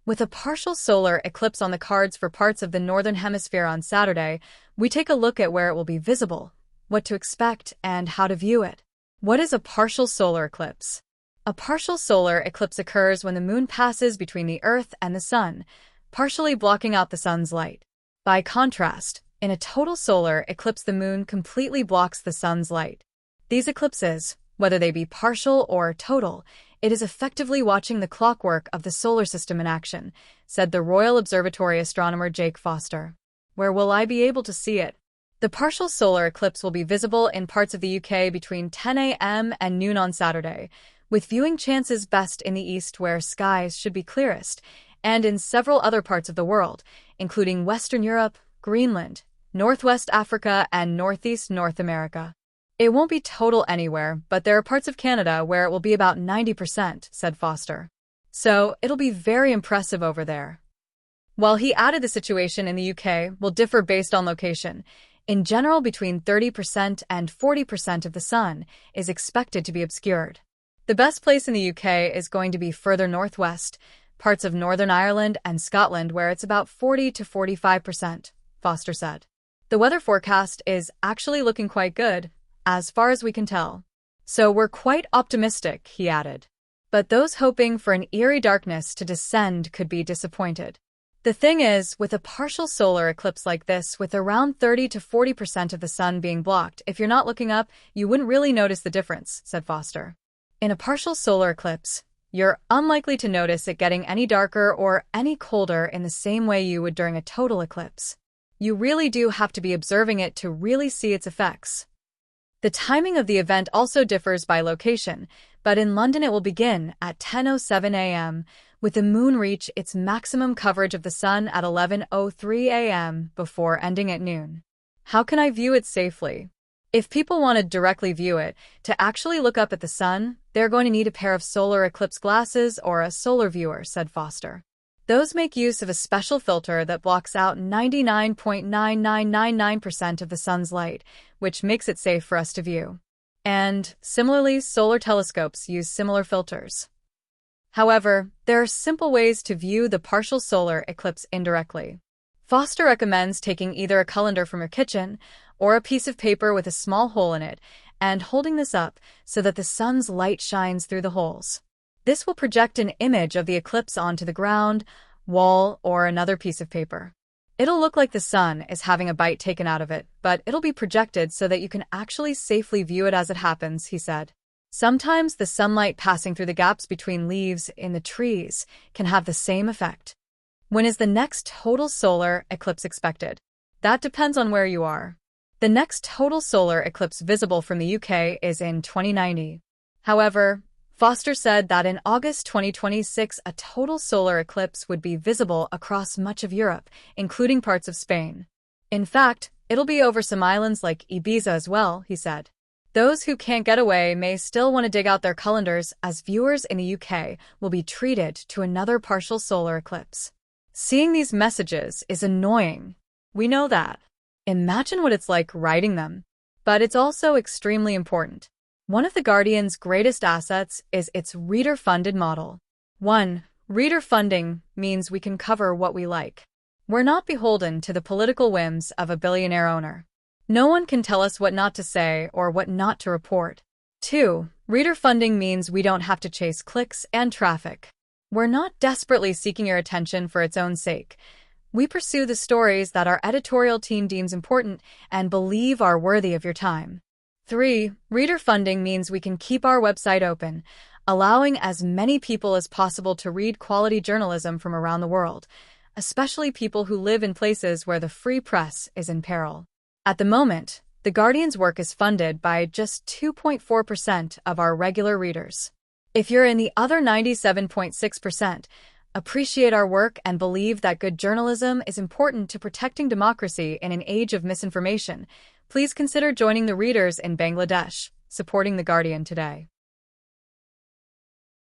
With a partial solar eclipse on the cards for parts of the northern hemisphere on Saturday, we take a look at where it will be visible, what to expect, and how to view it. What is a partial solar eclipse? A partial solar eclipse occurs when the moon passes between the Earth and the Sun, partially blocking out the Sun's light. By contrast, in a total solar eclipse, the moon completely blocks the Sun's light. These eclipses, whether they be partial or total, it is effectively watching the clockwork of the solar system in action, said the Royal Observatory astronomer Jake Foster. Where will I be able to see it? The partial solar eclipse will be visible in parts of the UK between 10 a.m. and noon on Saturday, with viewing chances best in the east where skies should be clearest, and in several other parts of the world, including Western Europe, Greenland, Northwest Africa, and Northeast North America. It won't be total anywhere, but there are parts of Canada where it will be about 90%, said Foster. So, it'll be very impressive over there. While he added the situation in the UK will differ based on location, in general between 30% and 40% of the sun is expected to be obscured. The best place in the UK is going to be further northwest, parts of Northern Ireland and Scotland where it's about 40 to 45%, Foster said. The weather forecast is actually looking quite good, as far as we can tell. So we're quite optimistic, he added. But those hoping for an eerie darkness to descend could be disappointed. The thing is, with a partial solar eclipse like this, with around 30 to 40% of the sun being blocked, if you're not looking up, you wouldn't really notice the difference, said Foster. In a partial solar eclipse, you're unlikely to notice it getting any darker or any colder in the same way you would during a total eclipse. You really do have to be observing it to really see its effects. The timing of the event also differs by location, but in London it will begin at 10:07 a.m., with the moon reach its maximum coverage of the sun at 11:03 a.m. before ending at noon. How can I view it safely? If people want to directly view it, to actually look up at the sun, they're going to need a pair of solar eclipse glasses or a solar viewer, said Foster. Those make use of a special filter that blocks out 99.9999% of the sun's light, which makes it safe for us to view. And, similarly, solar telescopes use similar filters. However, there are simple ways to view the partial solar eclipse indirectly. Foster recommends taking either a colander from your kitchen or a piece of paper with a small hole in it and holding this up so that the sun's light shines through the holes. This will project an image of the eclipse onto the ground, wall, or another piece of paper. It'll look like the sun is having a bite taken out of it, but it'll be projected so that you can actually safely view it as it happens, he said. Sometimes the sunlight passing through the gaps between leaves in the trees can have the same effect. When is the next total solar eclipse expected? That depends on where you are. The next total solar eclipse visible from the UK is in 2090. However, Foster said that in August 2026, a total solar eclipse would be visible across much of Europe, including parts of Spain. In fact, it'll be over some islands like Ibiza as well, he said. Those who can't get away may still want to dig out their calendars, as viewers in the UK will be treated to another partial solar eclipse. Seeing these messages is annoying. We know that. Imagine what it's like writing them. But it's also extremely important. One of The Guardian's greatest assets is its reader-funded model. 1. Reader funding means we can cover what we like. We're not beholden to the political whims of a billionaire owner. No one can tell us what not to say or what not to report. 2. Reader funding means we don't have to chase clicks and traffic. We're not desperately seeking your attention for its own sake. We pursue the stories that our editorial team deems important and believe are worthy of your time. 3. Reader funding means we can keep our website open, allowing as many people as possible to read quality journalism from around the world, especially people who live in places where the free press is in peril. At the moment, The Guardian's work is funded by just 2.4% of our regular readers. If you're in the other 97.6%, appreciate our work and believe that good journalism is important to protecting democracy in an age of misinformation, please consider joining the readers in Bangladesh, supporting The Guardian today.